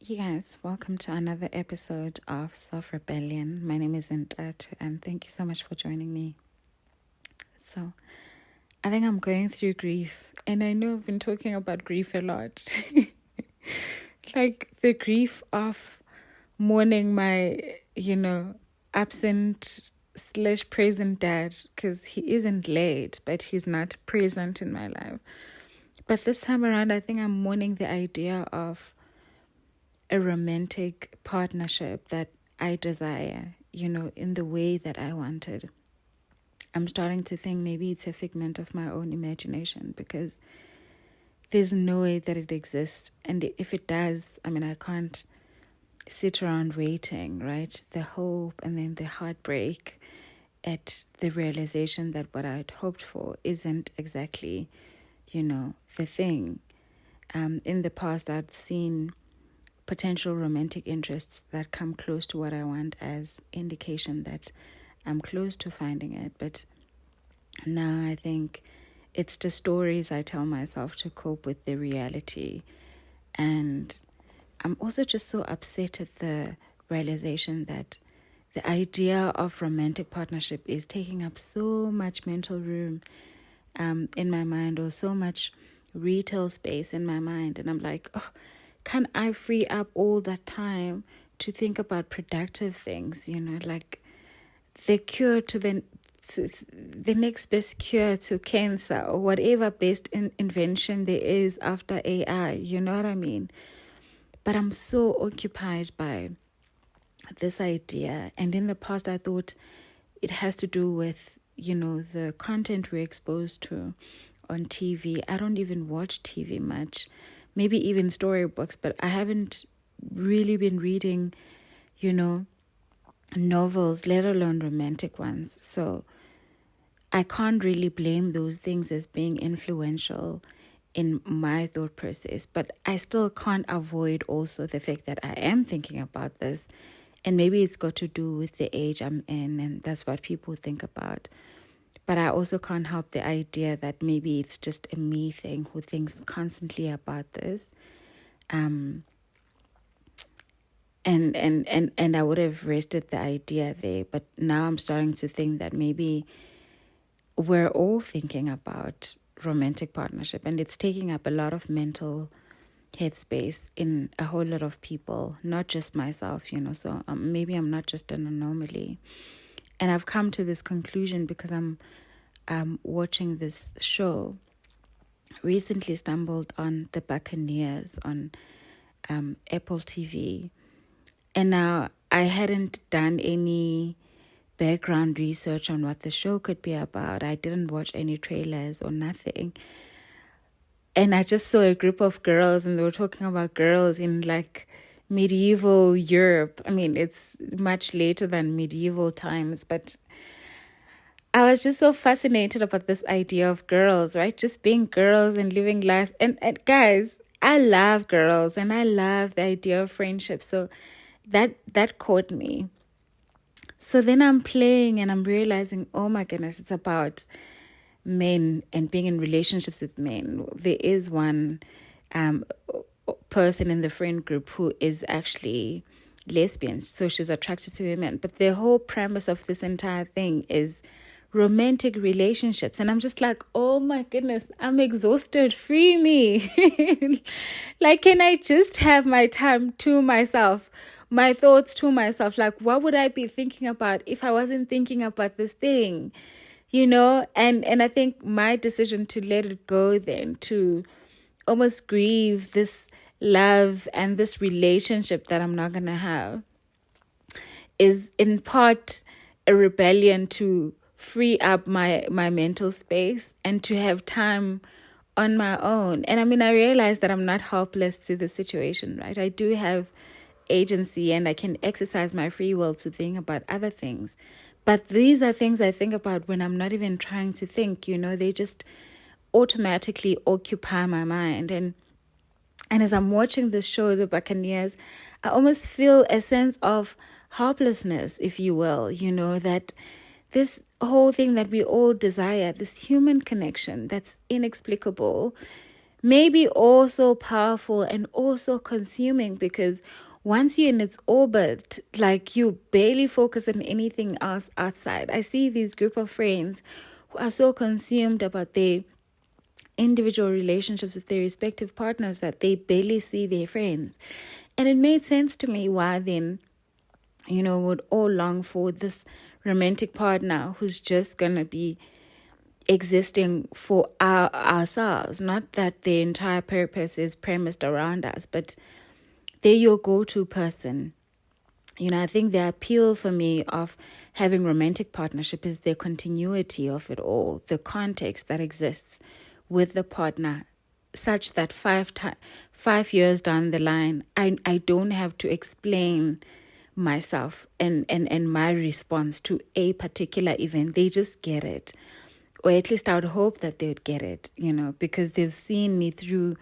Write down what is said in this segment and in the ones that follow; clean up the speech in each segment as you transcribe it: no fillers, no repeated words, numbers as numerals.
You guys, welcome to another episode of Self Rebellion. My name is Ntatu, and thank you so much for joining me. So, I think I'm going through grief, and I know I've been talking about grief a lot. Like the grief of mourning my, absent slash present dad, because he isn't late, but he's not present in my life. But this time around, I think I'm mourning the idea of a romantic partnership that I desire, in the way that I wanted. I'm starting to think maybe it's a figment of my own imagination because there's no way that it exists. And if it does, I can't sit around waiting, right? The hope and then the heartbreak at the realization that what I'd hoped for isn't exactly, the thing. In the past, I'd seen potential romantic interests that come close to what I want as indication that I'm close to finding it. But now I think it's the stories I tell myself to cope with the reality. And I'm also just so upset at the realization that the idea of romantic partnership is taking up so much mental room in my mind, or so much retail space in my mind. And I'm like, oh, can I free up all that time to think about productive things, like the cure to the next best cure to cancer, or whatever best invention there is after AI, you know what I mean? But I'm so occupied by this idea. And in the past, I thought it has to do with, the content we're exposed to on TV. I don't even watch TV much, maybe even storybooks, but I haven't really been reading, novels, let alone romantic ones. So I can't really blame those things as being influential in my thought process, but I still can't avoid also the fact that I am thinking about this. And maybe it's got to do with the age I'm in, and that's what people think about. But I also can't help the idea that maybe it's just a me thing who thinks constantly about this. And I would have rested the idea there. But now I'm starting to think that maybe we're all thinking about romantic partnership, and it's taking up a lot of mental headspace in a whole lot of people, not just myself, so maybe I'm not just an anomaly. And I've come to this conclusion because I'm watching this show. Recently stumbled on The Buccaneers on Apple TV. And now I hadn't done any background research on what the show could be about. I didn't watch any trailers or nothing. And I just saw a group of girls, and they were talking about girls in like medieval Europe. I mean, it's much later than medieval times, but I was just so fascinated about this idea of girls, right? Just being girls and living life. And guys, I love girls and I love the idea of friendship. So that caught me. So then I'm playing and I'm realizing, oh my goodness, it's about men and being in relationships with men. There is one person in the friend group who is actually lesbian, so she's attracted to women. But the whole premise of this entire thing is romantic relationships. And I'm just like, oh my goodness, I'm exhausted. Free me. Like, can I just have my time to myself? My thoughts to myself? Like, what would I be thinking about if I wasn't thinking about this thing? And I think my decision to let it go then, to almost grieve this love and this relationship that I'm not going to have, is in part a rebellion to free up my mental space and to have time on my own. And I realize that I'm not helpless to the situation, right? I do have agency and I can exercise my free will to think about other things. But these are things I think about when I'm not even trying to think, they just automatically occupy my mind. And as I'm watching this show, The Buccaneers, I almost feel a sense of helplessness, if you will, that this whole thing that we all desire, this human connection that's inexplicable, maybe also powerful and also consuming, because once you're in its orbit, like you barely focus on anything else outside. I see these group of friends who are so consumed about their individual relationships with their respective partners that they barely see their friends. And it made sense to me why then, would all long for this romantic partner who's just going to be existing for ourselves. Not that the entire purpose is premised around us, but they're your go-to person. I think the appeal for me of having romantic partnership is the continuity of it all, the context that exists with the partner, such that 5 years down the line, I don't have to explain myself and my response to a particular event. They just get it. Or at least I would hope that they would get it, because they've seen me through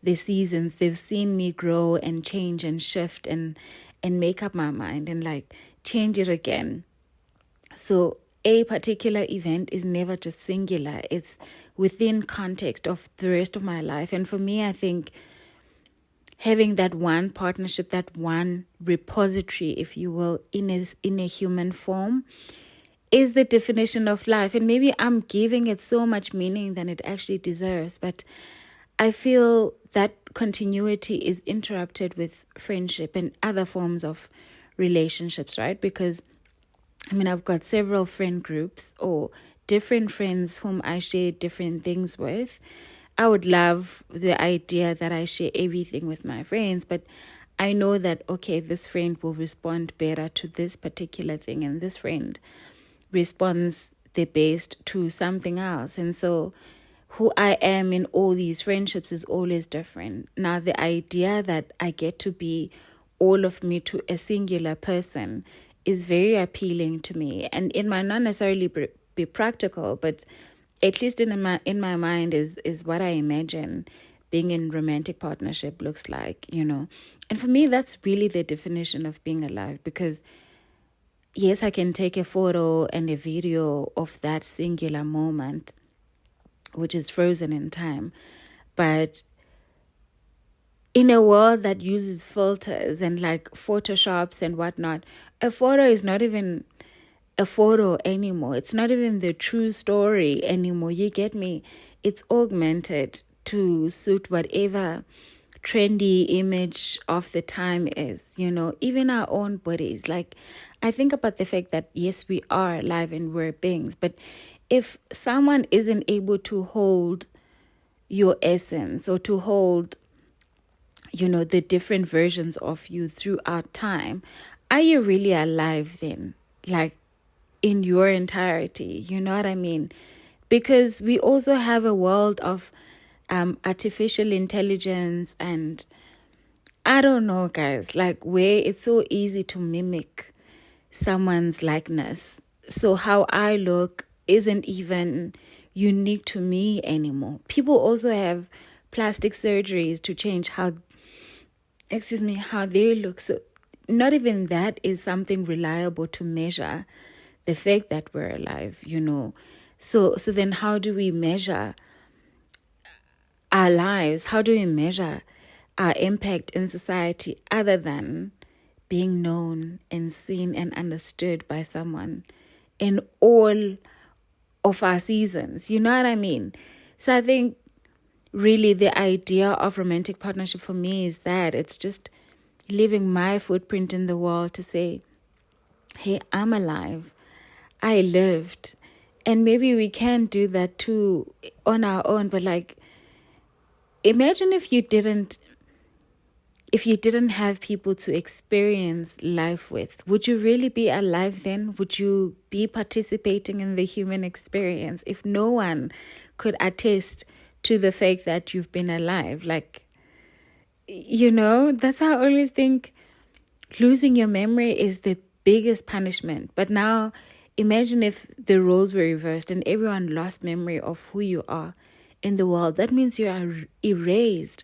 the seasons. They've seen me grow and change and shift and make up my mind and like change it again. So a particular event is never just singular. It's within context of the rest of my life. And for me, I think having that one partnership, that one repository, if you will, in a human form, is the definition of life. And maybe I'm giving it so much meaning than it actually deserves. But I feel that continuity is interrupted with friendship and other forms of relationships, right? Because, I've got several friend groups or different friends whom I share different things with. I would love the idea that I share everything with my friends, but I know that, okay, this friend will respond better to this particular thing, and this friend responds the best to something else. And so who I am in all these friendships is always different. Now, the idea that I get to be all of me to a singular person is very appealing to me. And it might not necessarily be practical, but at least in my mind is what I imagine being in romantic partnership looks like, And for me, that's really the definition of being alive, because yes, I can take a photo and a video of that singular moment, which is frozen in time. But in a world that uses filters and like Photoshops and whatnot, a photo is not even a photo anymore. It's not even the true story anymore. You get me? It's augmented to suit whatever trendy image of the time is, even our own bodies. Like, I think about the fact that, yes, we are alive and we're beings, but if someone isn't able to hold your essence or to hold, the different versions of you throughout time, are you really alive then? Like, in your entirety, you know what I mean? Because we also have a world of artificial intelligence and I don't know, guys, like where it's so easy to mimic someone's likeness. So how I look isn't even unique to me anymore. People also have plastic surgeries to change how they look. So not even that is something reliable to measure the fact that we're alive, So then how do we measure our lives? How do we measure our impact in society other than being known and seen and understood by someone in all of our seasons? You know what I mean? So I think really the idea of romantic partnership for me is that it's just leaving my footprint in the world to say, hey, I'm alive. I lived. And maybe we can do that too on our own. But like, imagine if you didn't have people to experience life with. Would you really be alive then? Would you be participating in the human experience if no one could attest to the fact that you've been alive? Like, that's how I always think losing your memory is the biggest punishment. But now imagine if the roles were reversed and everyone lost memory of who you are in the world. That means you are erased.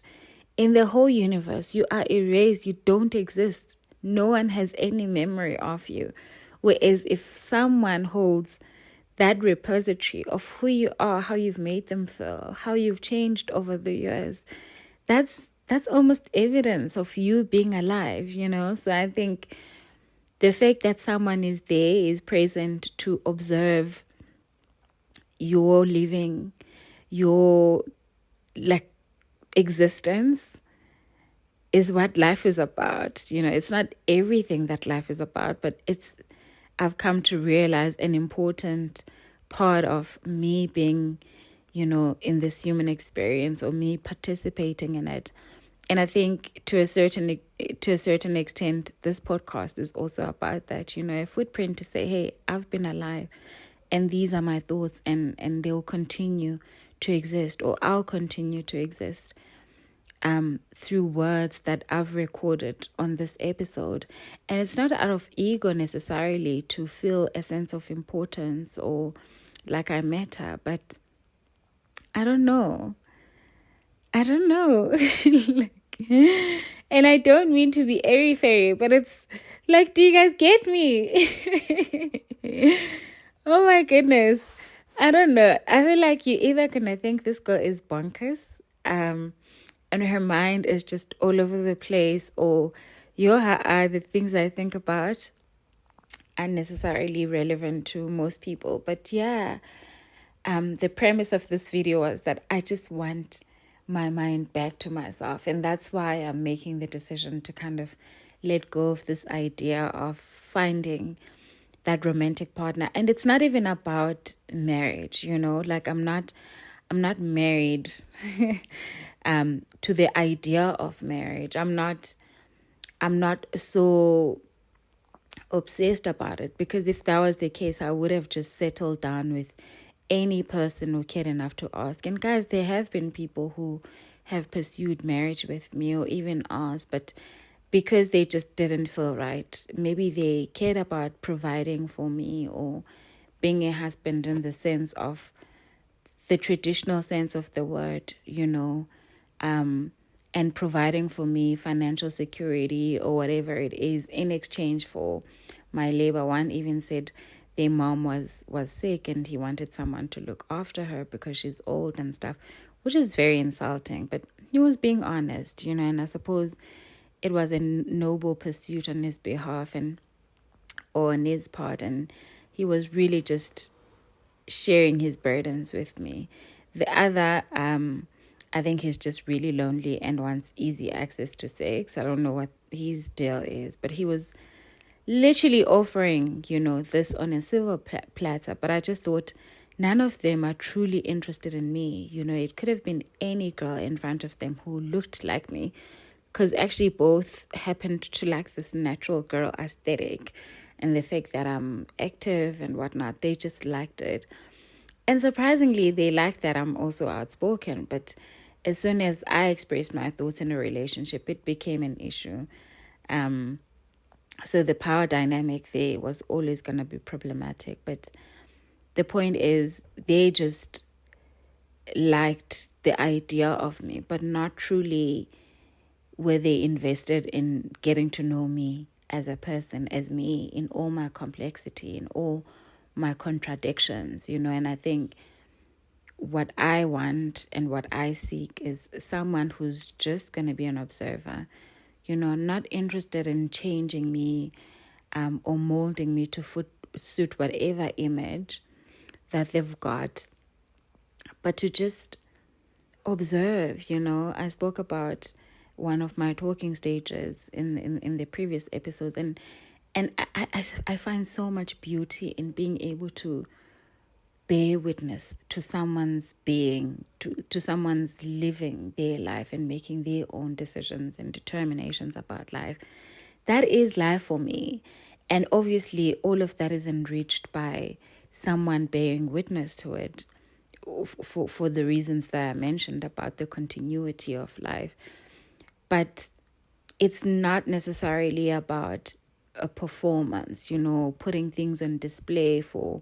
In the whole universe, you are erased. You don't exist. No one has any memory of you. Whereas if someone holds that repository of who you are, how you've made them feel, how you've changed over the years, that's almost evidence of you being alive, So I think the fact that someone is there, is present to observe your living, your like existence, is what life is about. It's not everything that life is about, but I've come to realize an important part of me being, in this human experience, or me participating in it. And I think to a certain extent, this podcast is also about that, a footprint to say, hey, I've been alive and these are my thoughts, and they'll continue to exist, or I'll continue to exist through words that I've recorded on this episode. And it's not out of ego necessarily to feel a sense of importance or like I matter, but I don't know. And I don't mean to be airy-fairy, but it's like, do you guys get me? Oh my goodness. I don't know. I feel like you either gonna think this girl is bonkers, and her mind is just all over the place, or the things I think about aren't necessarily relevant to most people. But yeah, the premise of this video was that I just want my mind back to myself, and that's why I'm making the decision to kind of let go of this idea of finding that romantic partner. And it's not even about marriage, like I'm not married to the idea of marriage. I'm not so obsessed about it, because if that was the case, I would have just settled down with any person who cared enough to ask. And guys, there have been people who have pursued marriage with me, or even asked, but because they just didn't feel right. Maybe they cared about providing for me, or being a husband in the sense of the traditional sense of the word, and providing for me financial security or whatever it is in exchange for my labor. One even said their mom was sick and he wanted someone to look after her because she's old and stuff, which is very insulting. But he was being honest, and I suppose it was a noble pursuit on his behalf or on his part, and he was really just sharing his burdens with me. The other, I think he's just really lonely and wants easy access to sex. I don't know what his deal is, but he was literally offering, this on a silver platter. But I just thought none of them are truly interested in me. It could have been any girl in front of them who looked like me, because actually both happened to like this natural girl aesthetic, and the fact that I'm active and whatnot, they just liked it. And surprisingly, they liked that I'm also outspoken. But as soon as I expressed my thoughts in a relationship, it became an issue. So the power dynamic there was always going to be problematic. But the point is, they just liked the idea of me, but not truly were they invested in getting to know me as a person, as me, in all my complexity, in all my contradictions, And I think what I want and what I seek is someone who's just going to be an observer, not interested in changing me or molding me to suit whatever image that they've got, but to just observe. I spoke about one of my talking stages in the previous episodes, and I find so much beauty in being able to bear witness to someone's being, to someone's living their life and making their own decisions and determinations about life. That is life for me. And obviously all of that is enriched by someone bearing witness to it, for the reasons that I mentioned about the continuity of life. But it's not necessarily about a performance, putting things on display for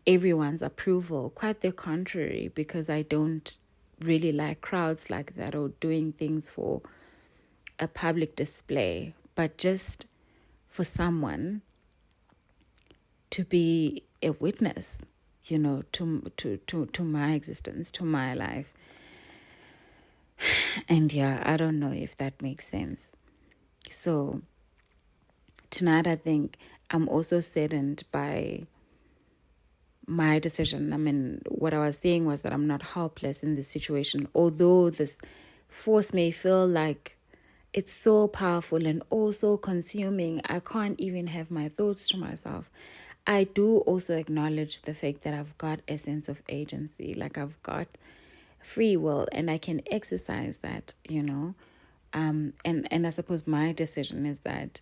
everyone's approval. Quite the contrary, because I don't really like crowds like that, or doing things for a public display, but just for someone to be a witness, to my existence, to my life. And yeah, I don't know if that makes sense. So tonight, I think I'm also saddened by my decision. I mean, what I was saying was that I'm not helpless in this situation, although this force may feel like it's so powerful and also consuming. I can't even have my thoughts to myself. I do also acknowledge the fact that I've got a sense of agency, like I've got free will and I can exercise that, and I suppose my decision is that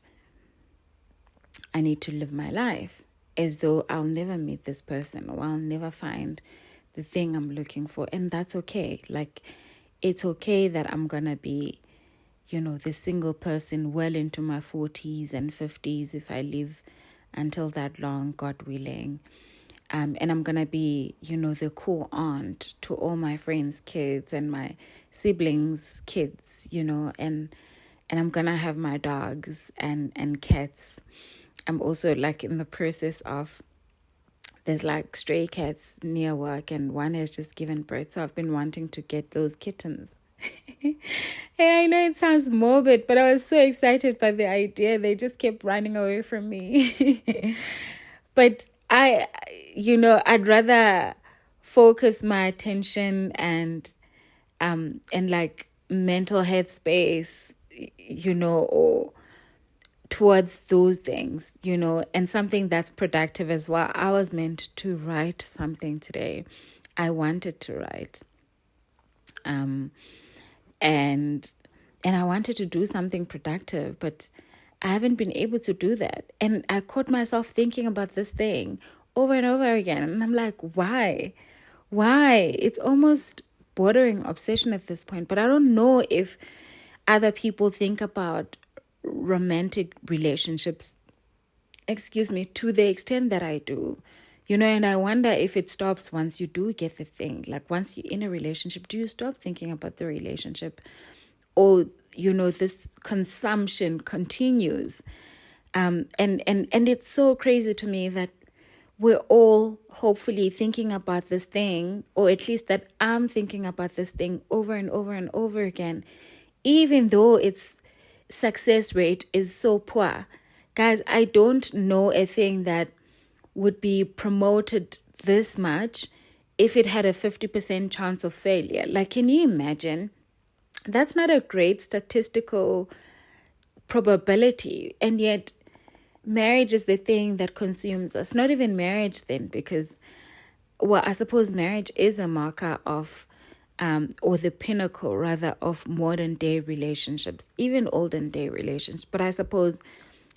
I need to live my life as though I'll never meet this person or I'll never find the thing I'm looking for. And that's okay. Like, it's okay that I'm going to be, the single person well into my 40s and 50s if I live until that long, God willing. And I'm going to be, the cool aunt to all my friends' kids and my siblings' kids, and I'm going to have my dogs and cats. I'm also like in the process of, there's like stray cats near work and one has just given birth. So I've been wanting to get those kittens. And I know it sounds morbid, but I was so excited by the idea. They just kept running away from me. But I'd rather focus my attention and like mental headspace, or towards those things, and something that's productive as well. I was meant to write something today. I wanted to write. And I wanted to do something productive, but I haven't been able to do that. And I caught myself thinking about this thing over and over again. And I'm like, why? It's almost bordering obsession at this point. But I don't know if other people think about romantic relationships, to the extent that I do. And I wonder if it stops once you do get the thing. Like once you're in a relationship, do you stop thinking about the relationship? Or, this consumption continues. And it's so crazy to me that we're all hopefully thinking about this thing, or at least that I'm thinking about this thing over and over and over again, even though its success rate is so poor. Guys, I don't know a thing that would be promoted this much if it had a 50% chance of failure. Like, can you imagine? That's not a great statistical probability. And yet, marriage is the thing that consumes us. Not even marriage then, because, I suppose marriage is a marker of, or the pinnacle rather, of modern day relationships, even olden day relationships. But I suppose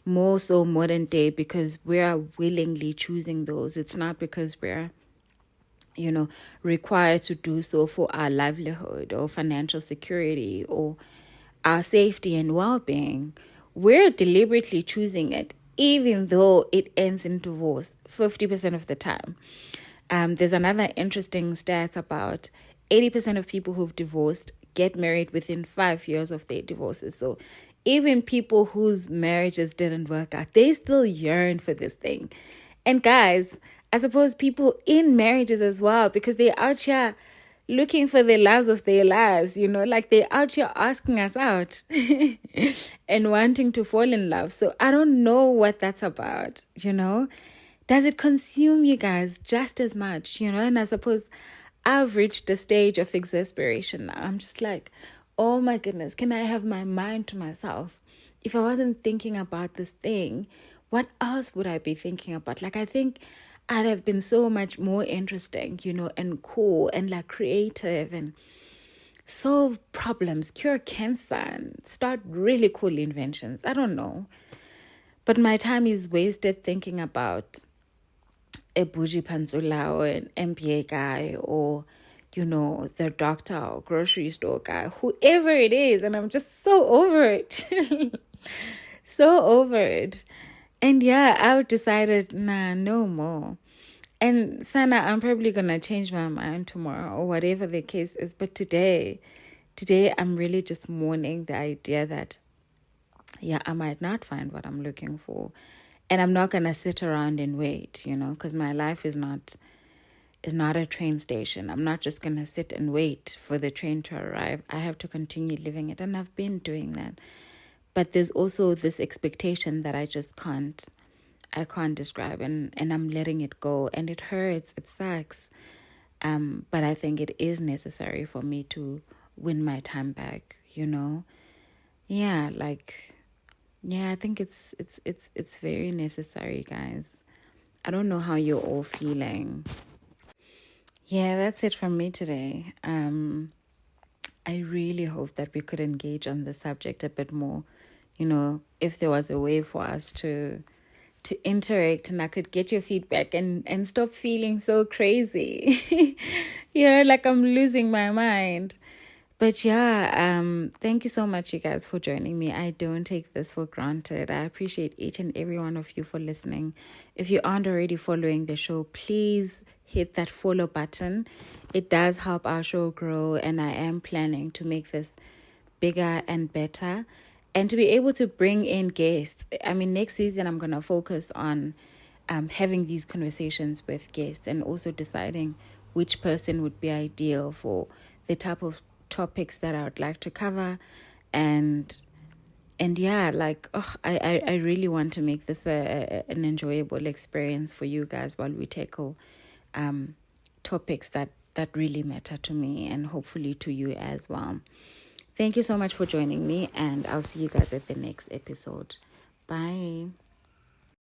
more so modern day because we are willingly choosing those. It's not because we're, required to do so for our livelihood or financial security or our safety and well-being. We're deliberately choosing it, even though it ends in divorce 50% of the time. There's another interesting stat about 80% of people who've divorced get married within 5 years of their divorces. So even people whose marriages didn't work out, they still yearn for this thing. And guys, I suppose people in marriages as well, because they're out here looking for the loves of their lives, like they're out here asking us out and wanting to fall in love. So I don't know what that's about, Does it consume you guys just as much, And I suppose I've reached a stage of exasperation now. I'm just like, oh my goodness, can I have my mind to myself? If I wasn't thinking about this thing, what else would I be thinking about? Like, I think I'd have been so much more interesting, and cool and like creative and solve problems, cure cancer and start really cool inventions. I don't know. But my time is wasted thinking about a bougie panzula or an MBA guy or, the doctor or grocery store guy, whoever it is. And I'm just so over it. So over it. And yeah, I've decided, nah, no more. And Sana, I'm probably going to change my mind tomorrow or whatever the case is. But today, I'm really just mourning the idea that, I might not find what I'm looking for. And I'm not going to sit around and wait, because my life is not a train station. I'm not just going to sit and wait for the train to arrive. I have to continue living it. And I've been doing that. But there's also this expectation that I can't describe, and I'm letting it go. And it hurts. It sucks. But I think it is necessary for me to win my time back, Yeah, I think it's very necessary, guys. I don't know how you're all feeling. Yeah, that's it from me today. I really hope that we could engage on the subject a bit more. If there was a way for us to interact and I could get your feedback and stop feeling so crazy. Like I'm losing my mind. But yeah, thank you so much, you guys, for joining me. I don't take this for granted. I appreciate each and every one of you for listening. If you aren't already following the show, please hit that follow button. It does help our show grow, and I am planning to make this bigger and better, and to be able to bring in guests. I mean, next season, I'm going to focus on having these conversations with guests, and also deciding which person would be ideal for the type of topics that I would like to cover. And yeah, I really want to make this an enjoyable experience for you guys while we tackle topics that really matter to me, and hopefully to you as well. Thank you so much for joining me, and I'll see you guys at the next episode. Bye.